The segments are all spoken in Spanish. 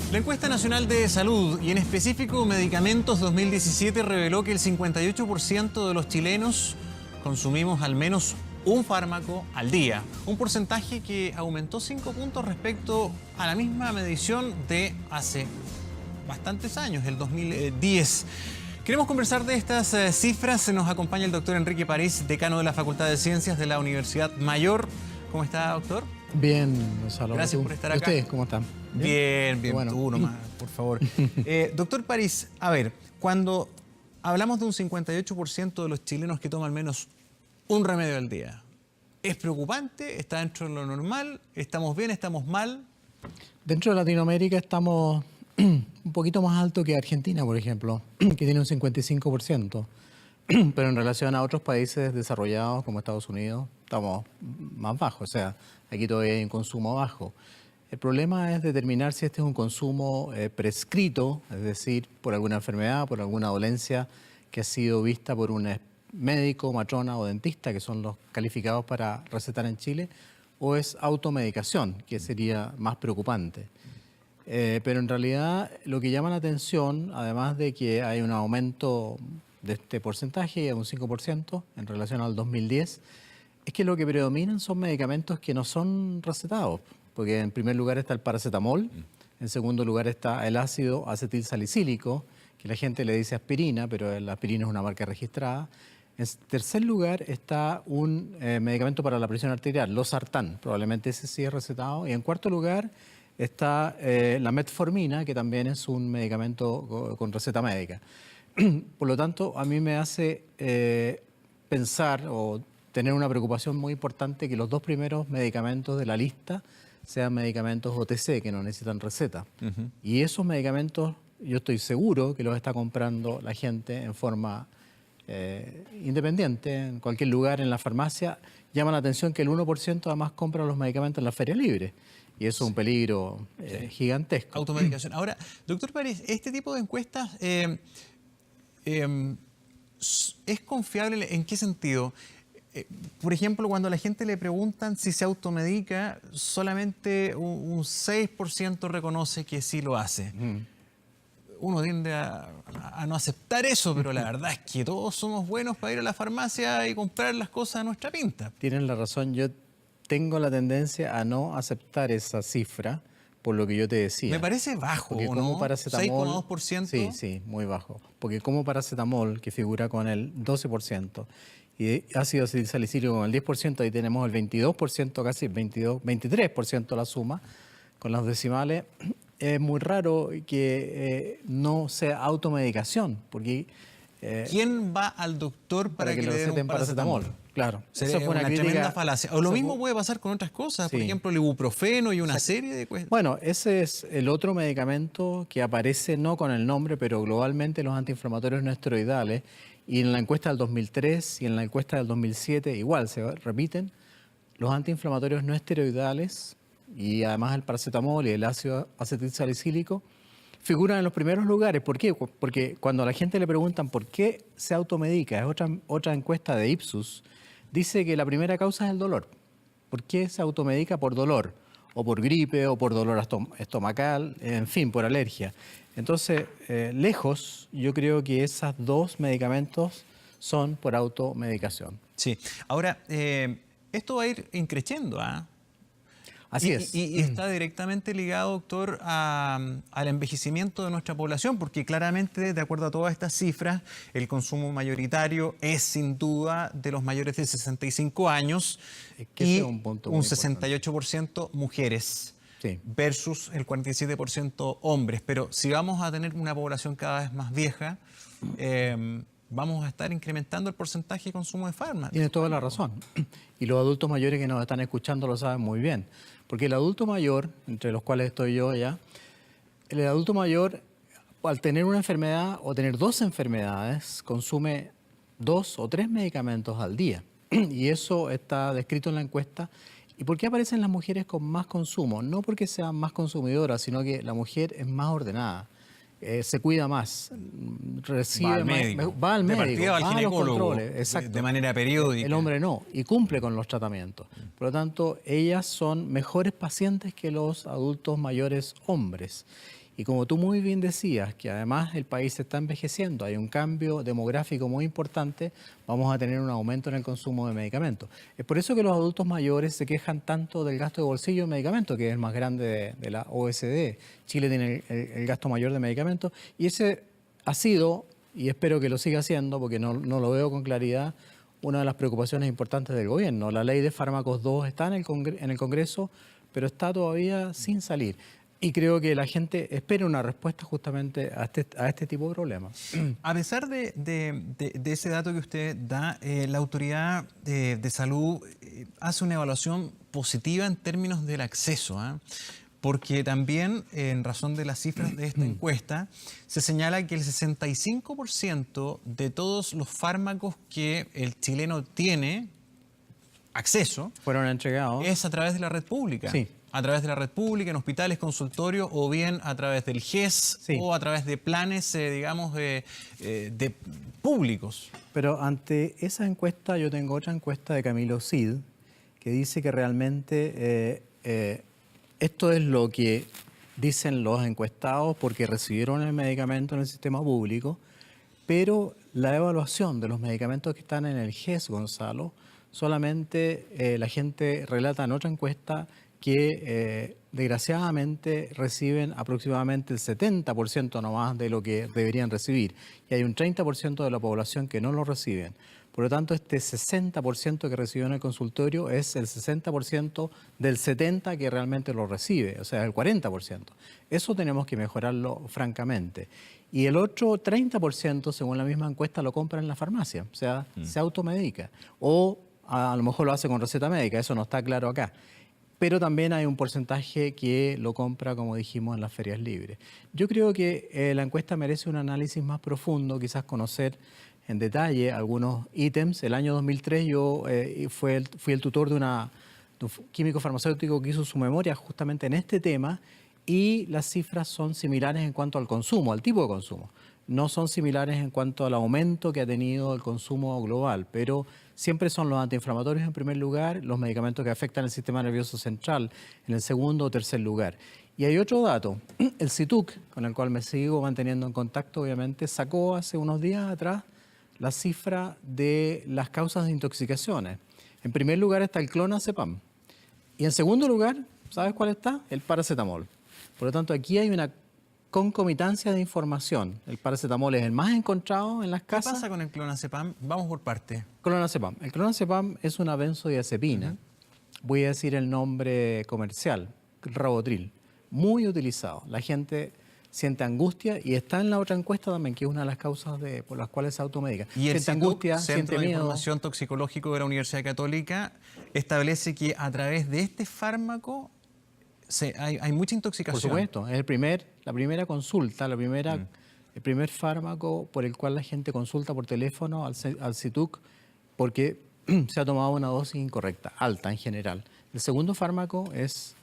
La encuesta nacional de salud y en específico Medicamentos 2017 reveló que el 58% de los chilenos consumimos al menos un fármaco al día, un porcentaje que aumentó 5 puntos respecto a la misma medición de hace bastantes años, el 2010. Queremos conversar de estas cifras. Nos acompaña el doctor Enrique París, decano de la Facultad de Ciencias de la Universidad Mayor. ¿Cómo está, doctor? Bien, Gonzalo. Gracias por estar acá. ¿Ustedes cómo están? Bien, Bueno. Tú nomás, por favor. Doctor París, a ver, cuando hablamos de un 58% de los chilenos que toman al menos un remedio al día, ¿es preocupante? ¿Está dentro de lo normal? ¿Estamos bien? ¿Estamos mal? Dentro de Latinoamérica estamos un poquito más alto que Argentina, por ejemplo, que tiene un 55%. Pero en relación a otros países desarrollados como Estados Unidos, estamos más bajos. O sea, aquí todavía hay un consumo bajo. El problema es determinar si este es un consumo prescrito, es decir, por alguna enfermedad, por alguna dolencia que ha sido vista por un médico, matrona o dentista, que son los calificados para recetar en Chile, o es automedicación, que sería más preocupante. Pero en realidad lo que llama la atención, además de que hay un aumento de este porcentaje, un 5% en relación al 2010, es que lo que predominan son medicamentos que no son recetados, porque en primer lugar está el paracetamol, en segundo lugar está el ácido acetilsalicílico, que la gente le dice aspirina, pero la aspirina es una marca registrada. En tercer lugar está un medicamento para la presión arterial, losartán, probablemente ese sí es recetado. Y en cuarto lugar está la metformina, que también es un medicamento con receta médica. Por lo tanto, a mí me hace pensar o tener una preocupación muy importante que los dos primeros medicamentos de la lista sean medicamentos OTC, que no necesitan receta. Y esos medicamentos, yo estoy seguro que los está comprando la gente en forma independiente, en cualquier lugar, en la farmacia. Llama la atención que el 1% además compra los medicamentos en la feria libre. Y eso es un peligro gigantesco. Automedicación. Ahora, doctor París, este tipo de encuestas ¿es confiable? ¿En qué sentido? Por ejemplo, cuando a la gente le preguntan si se automedica, solamente un 6% reconoce que sí lo hace. Uno tiende a no aceptar eso, pero la verdad es que todos somos buenos para ir a la farmacia y comprar las cosas a nuestra pinta. Tienen la razón. Yo tengo la tendencia a no aceptar esa cifra, por lo que yo te decía. Me parece bajo, porque ¿no? Paracetamol, 6,2%. Sí, muy bajo. Porque como paracetamol, que figura con el 12%, y ácido acetilsalicílico con el 10%, ahí tenemos el 22%, casi 23% la suma, con los decimales. Es muy raro que no sea automedicación, porque... ¿Quién va al doctor para que le den un paracetamol? Claro, eso fue una tremenda falacia. O lo mismo puede pasar con otras cosas, por ejemplo, el ibuprofeno y una serie de cosas. Bueno, ese es el otro medicamento que aparece no con el nombre, pero globalmente los antiinflamatorios no esteroidales. Y en la encuesta del 2003 y en la encuesta del 2007 igual se repiten los antiinflamatorios no esteroidales y además el paracetamol y el ácido acetilsalicílico figuran en los primeros lugares. ¿Por qué? Porque cuando a la gente le preguntan por qué se automedica, es otra encuesta de Ipsos, dice que la primera causa es el dolor. ¿Por qué se automedica? Por dolor, o por gripe, o por dolor estomacal, en fin, por alergia. Entonces, lejos, yo creo que esos dos medicamentos son por automedicación. Sí. Ahora, esto va a ir increciendo, ¿ah? Así es. Y está directamente ligado, doctor, al envejecimiento de nuestra población, porque claramente, de acuerdo a todas estas cifras, el consumo mayoritario es sin duda de los mayores de 65 años y un 68% mujeres. Sí. Versus el 47% hombres. Pero si vamos a tener una población cada vez más vieja, vamos a estar incrementando el porcentaje de consumo de fármacos. Tienes toda la razón. Y los adultos mayores que nos están escuchando lo saben muy bien. Porque el adulto mayor, entre los cuales estoy yo ya, el adulto mayor, al tener una enfermedad o tener dos enfermedades, consume 2 o 3 medicamentos al día. Y eso está descrito en la encuesta. ¿Y por qué aparecen las mujeres con más consumo? No porque sean más consumidoras, sino que la mujer es más ordenada. Se cuida más, recibe va al médico, va al ginecólogo, de manera periódica. El hombre no, y cumple con los tratamientos. Por lo tanto, ellas son mejores pacientes que los adultos mayores hombres. Y como tú muy bien decías, que además el país se está envejeciendo, hay un cambio demográfico muy importante, vamos a tener un aumento en el consumo de medicamentos. Es por eso que los adultos mayores se quejan tanto del gasto de bolsillo en medicamentos, que es el más grande de la OECD. Chile tiene el gasto mayor de medicamentos y ese ha sido, y espero que lo siga siendo, porque no lo veo con claridad, una de las preocupaciones importantes del gobierno. La ley de fármacos 2 está en el Congreso, pero está todavía sin salir. Y creo que la gente espera una respuesta justamente a este tipo de problemas. A pesar de ese dato que usted da, la autoridad de salud hace una evaluación positiva en términos del acceso, ¿eh? Porque también, en razón de las cifras de esta encuesta, se señala que el 65% de todos los fármacos que el chileno tiene acceso fueron entregados. Es a través de la red pública. Sí. A través de la red pública, en hospitales, consultorios, o bien a través del GES, sí, o a través de planes, digamos, de públicos. Pero ante esa encuesta, yo tengo otra encuesta de Camilo Cid, que dice que realmente esto es lo que dicen los encuestados porque recibieron el medicamento en el sistema público, pero la evaluación de los medicamentos que están en el GES, Gonzalo, solamente la gente relata en otra encuesta que desgraciadamente reciben aproximadamente el 70% nomás de lo que deberían recibir. Y hay un 30% de la población que no lo reciben. Por lo tanto, este 60% que recibió en el consultorio es el 60% del 70% que realmente lo recibe, o sea, el 40%. Eso tenemos que mejorarlo francamente. Y el otro 30%, según la misma encuesta, lo compra en la farmacia, o sea, se automedica. O a lo mejor lo hace con receta médica, eso no está claro acá. Pero también hay un porcentaje que lo compra, como dijimos, en las ferias libres. Yo creo que la encuesta merece un análisis más profundo, quizás conocer en detalle algunos ítems. El año 2003 yo fui el tutor de un químico farmacéutico que hizo su memoria justamente en este tema y las cifras son similares en cuanto al consumo, al tipo de consumo. No son similares en cuanto al aumento que ha tenido el consumo global, pero siempre son los antiinflamatorios en primer lugar, los medicamentos que afectan el sistema nervioso central en el segundo o tercer lugar. Y hay otro dato, el CITUC, con el cual me sigo manteniendo en contacto, obviamente, sacó hace unos días atrás la cifra de las causas de intoxicaciones. En primer lugar está el clonazepam. Y en segundo lugar, ¿sabes cuál está? El paracetamol. Por lo tanto, aquí hay una concomitancia de información. El paracetamol es el más encontrado en las casas. ¿Qué pasa con el clonazepam? Vamos por partes. Clonazepam. El clonazepam es una benzodiazepina. Voy a decir el nombre comercial, Rivotril. Muy utilizado. La gente siente angustia y está en la otra encuesta también, que es una de las causas por las cuales se automedica. Y el siente angustia, Centro siente de miedo. Información Toxicológico de la Universidad Católica establece que a través de este fármaco hay mucha intoxicación. Por supuesto, es la primera consulta, el primer fármaco por el cual la gente consulta por teléfono al CITUC porque se ha tomado una dosis incorrecta, alta en general. El segundo fármaco es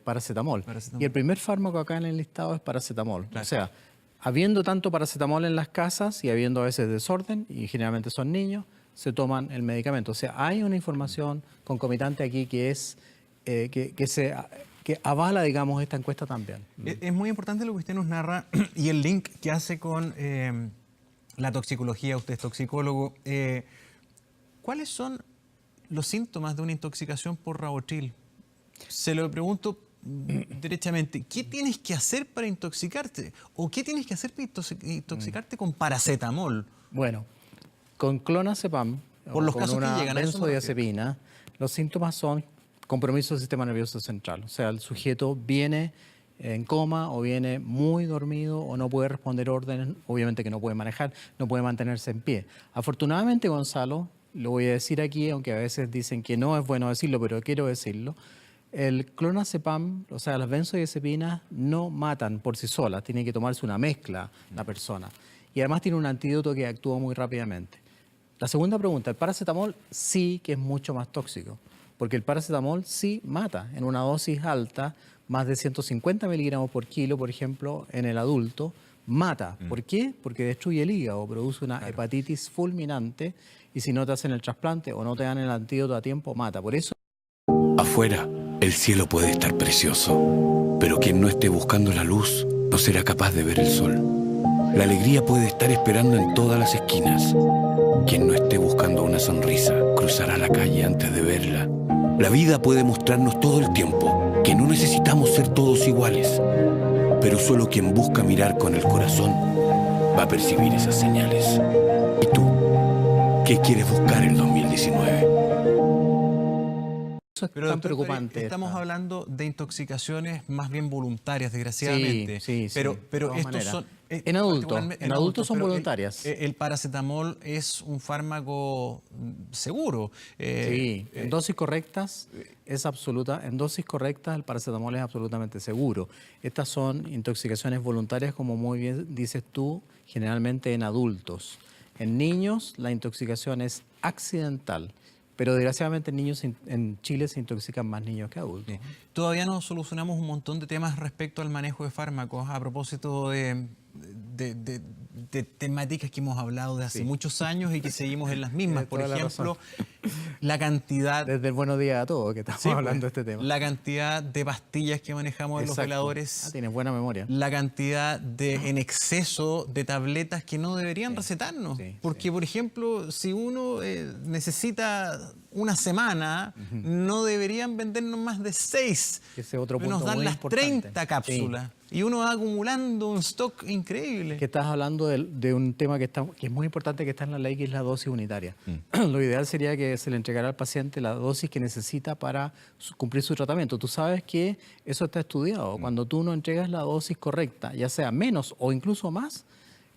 paracetamol. Y el primer fármaco acá en el listado es paracetamol. Claro. O sea, habiendo tanto paracetamol en las casas y habiendo a veces desorden, y generalmente son niños, se toman el medicamento. O sea, hay una información concomitante aquí que es que avala, digamos, esta encuesta también. Es muy importante lo que usted nos narra y el link que hace con la toxicología. Usted es toxicólogo. ¿Cuáles son los síntomas de una intoxicación por Rivotril? Se lo pregunto derechamente. ¿Qué tienes que hacer para intoxicarte? ¿O qué tienes que hacer para intoxicarte con paracetamol? Bueno, con clonazepam por los con casos una que llegan a benzodiazepina, los síntomas son compromiso del sistema nervioso central. O sea, el sujeto viene en coma o viene muy dormido o no puede responder órdenes, obviamente que no puede manejar, no puede mantenerse en pie. Afortunadamente, Gonzalo, lo voy a decir aquí, aunque a veces dicen que no es bueno decirlo, pero quiero decirlo, el clonazepam, o sea, las benzodiazepinas no matan por sí solas, tiene que tomarse una mezcla la persona. Y además tiene un antídoto que actúa muy rápidamente. La segunda pregunta, el paracetamol sí que es mucho más tóxico, porque el paracetamol sí mata en una dosis alta, más de 150 miligramos por kilo, por ejemplo, en el adulto, mata. ¿Por qué? Porque destruye el hígado, produce una hepatitis fulminante y si no te hacen el trasplante o no te dan el antídoto a tiempo, mata. Por eso... Afuera, el cielo puede estar precioso, pero quien no esté buscando la luz no será capaz de ver el sol. La alegría puede estar esperando en todas las esquinas. Quien no esté buscando una sonrisa cruzará la calle antes de verla. La vida puede mostrarnos todo el tiempo que no necesitamos ser todos iguales, pero solo quien busca mirar con el corazón va a percibir esas señales. ¿Y tú? ¿Qué quieres buscar en 2019? Eso es Pero, tan doctor, preocupante. estamos hablando de intoxicaciones más bien voluntarias, desgraciadamente. Sí, pero de todas estos maneras. son... En adultos son pero voluntarias. El paracetamol es un fármaco seguro. Sí, en dosis correctas en dosis correctas el paracetamol es absolutamente seguro. Estas son intoxicaciones voluntarias, como muy bien dices tú, generalmente en adultos. En niños la intoxicación es accidental. Pero desgraciadamente en Chile se intoxican más niños que adultos. Todavía no solucionamos un montón de temas respecto al manejo de fármacos a propósito de temáticas que hemos hablado de hace muchos años y que seguimos en las mismas. Por ejemplo, la cantidad... Desde el buenos días a todos que estamos hablando de este tema. La cantidad de pastillas que manejamos en los veladores. Tienes buena memoria. La cantidad en exceso de tabletas que no deberían recetarnos. Porque, por ejemplo, si uno necesita una semana, no deberían vendernos más de 6. Ese otro punto nos dan muy las importante. 30 cápsulas. Y uno va acumulando un stock increíble. Que estás hablando de un tema que es muy importante, que está en la ley, que es la dosis unitaria. Lo ideal sería que se le entregara al paciente la dosis que necesita para cumplir su tratamiento. Tú sabes que eso está estudiado. Cuando tú no entregas la dosis correcta, ya sea menos o incluso más,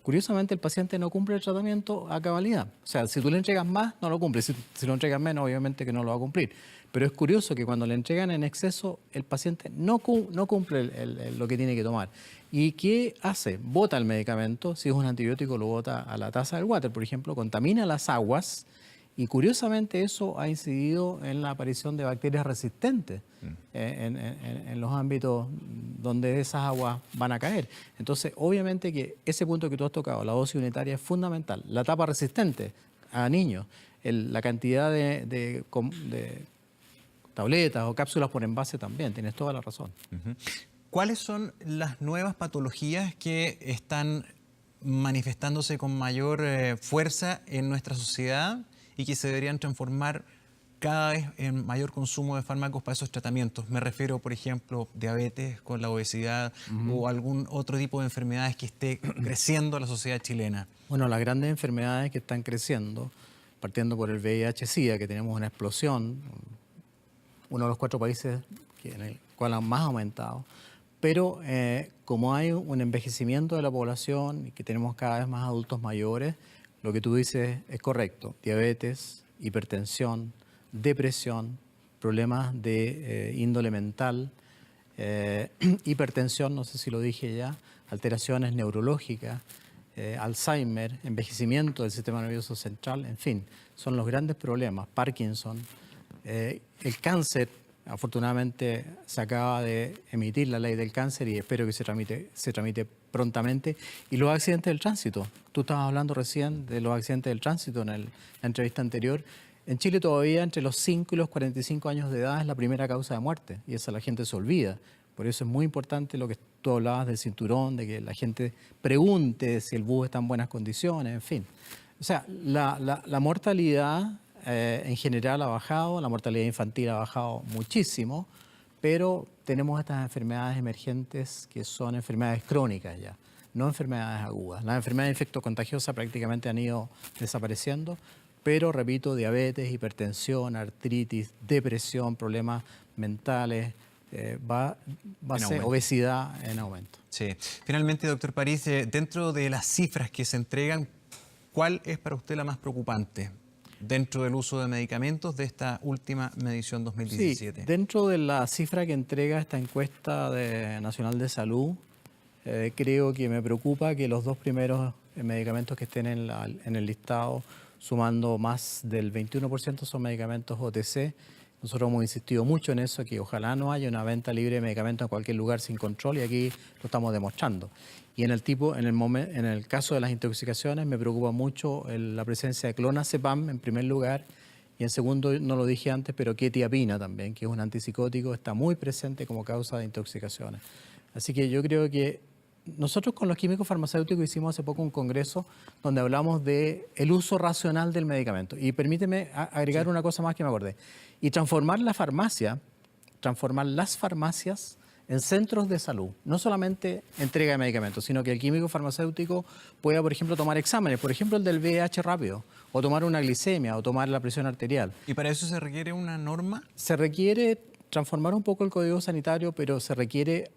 curiosamente el paciente no cumple el tratamiento a cabalidad. O sea, si tú le entregas más, no lo cumple. Si lo entregas menos, obviamente que no lo va a cumplir. Pero es curioso que cuando le entregan en exceso, el paciente no cumple lo que tiene que tomar. ¿Y qué hace? Bota el medicamento. Si es un antibiótico, lo bota a la taza del water, por ejemplo, contamina las aguas. Y curiosamente eso ha incidido en la aparición de bacterias resistentes en los ámbitos donde esas aguas van a caer. Entonces, obviamente que ese punto que tú has tocado, la dosis unitaria, es fundamental. La etapa resistente a niños, la cantidad de tabletas o cápsulas por envase también, tienes toda la razón. ¿Cuáles son las nuevas patologías que están manifestándose con mayor fuerza en nuestra sociedad y que se deberían transformar cada vez en mayor consumo de fármacos para esos tratamientos? Me refiero, por ejemplo, diabetes con la obesidad o algún otro tipo de enfermedades que esté creciendo en la sociedad chilena. Bueno, las grandes enfermedades que están creciendo, partiendo por el VIH-Sida, que tenemos una explosión, uno de los 4 países en el cual han más aumentado, pero como hay un envejecimiento de la población y que tenemos cada vez más adultos mayores, lo que tú dices es correcto. Diabetes, hipertensión, depresión, problemas de índole mental, hipertensión, no sé si lo dije ya, alteraciones neurológicas, Alzheimer, envejecimiento del sistema nervioso central, en fin, son los grandes problemas. Parkinson, el cáncer, afortunadamente se acaba de emitir la ley del cáncer y espero que se tramite prontamente. Y los accidentes del tránsito. Tú estabas hablando recién de los accidentes del tránsito en la entrevista anterior. En Chile todavía entre los 5 y los 45 años de edad es la primera causa de muerte y esa la gente se olvida. Por eso es muy importante lo que tú hablabas del cinturón, de que la gente pregunte si el bus está en buenas condiciones, en fin. O sea, la mortalidad en general ha bajado, la mortalidad infantil ha bajado muchísimo, pero tenemos estas enfermedades emergentes que son enfermedades crónicas ya, no enfermedades agudas. Las enfermedades infectocontagiosas prácticamente han ido desapareciendo, pero repito, diabetes, hipertensión, artritis, depresión, problemas mentales, va a ser obesidad en aumento. Sí. Finalmente, doctor París, dentro de las cifras que se entregan, ¿cuál es para usted la más preocupante dentro del uso de medicamentos de esta última medición 2017? Sí, dentro de la cifra que entrega esta encuesta nacional de salud, creo que me preocupa que los 2 primeros medicamentos que estén en el listado, sumando más del 21%, son medicamentos OTC. Nosotros hemos insistido mucho en eso, que ojalá no haya una venta libre de medicamentos en cualquier lugar sin control, y aquí lo estamos demostrando. Y en el caso de las intoxicaciones me preocupa mucho la presencia de clonazepam en primer lugar, y en segundo, no lo dije antes, pero quetiapina también, que es un antipsicótico, está muy presente como causa de intoxicaciones. Así que yo creo que nosotros con los químicos farmacéuticos hicimos hace poco un congreso donde hablamos de el uso racional del medicamento. Y permíteme agregar una cosa más que me acordé. Y transformar las farmacias en centros de salud. No solamente entrega de medicamentos, sino que el químico farmacéutico pueda, por ejemplo, tomar exámenes, por ejemplo, el del VIH rápido, o tomar una glicemia, o tomar la presión arterial. ¿Y para eso se requiere una norma? Se requiere transformar un poco el código sanitario, pero se requiere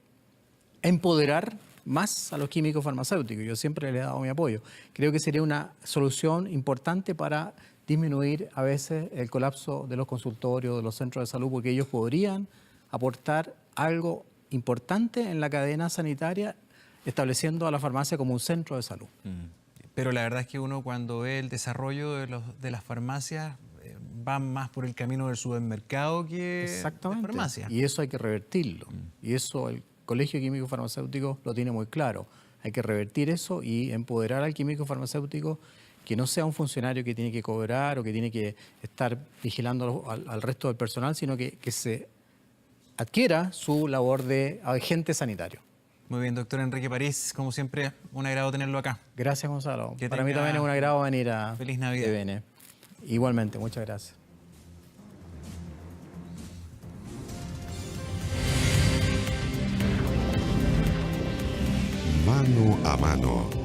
empoderar más a los químicos farmacéuticos. Yo siempre le he dado mi apoyo. Creo que sería una solución importante para disminuir a veces el colapso de los consultorios, de los centros de salud, porque ellos podrían aportar algo importante en la cadena sanitaria, estableciendo a la farmacia como un centro de salud. Pero la verdad es que uno cuando ve el desarrollo de las farmacias va más por el camino del supermercado que de farmacia. Y eso hay que revertirlo. Y eso el Colegio Químico Farmacéutico lo tiene muy claro. Hay que revertir eso y empoderar al químico farmacéutico, que no sea un funcionario que tiene que cobrar o que tiene que estar vigilando al resto del personal, sino que se adquiera su labor de agente sanitario. Muy bien, doctor Enrique París, como siempre, un agrado tenerlo acá. Gracias, Gonzalo. Que Para mí también es un agrado venir a Feliz Navidad. TVN. Igualmente, muchas gracias. Mano a mano.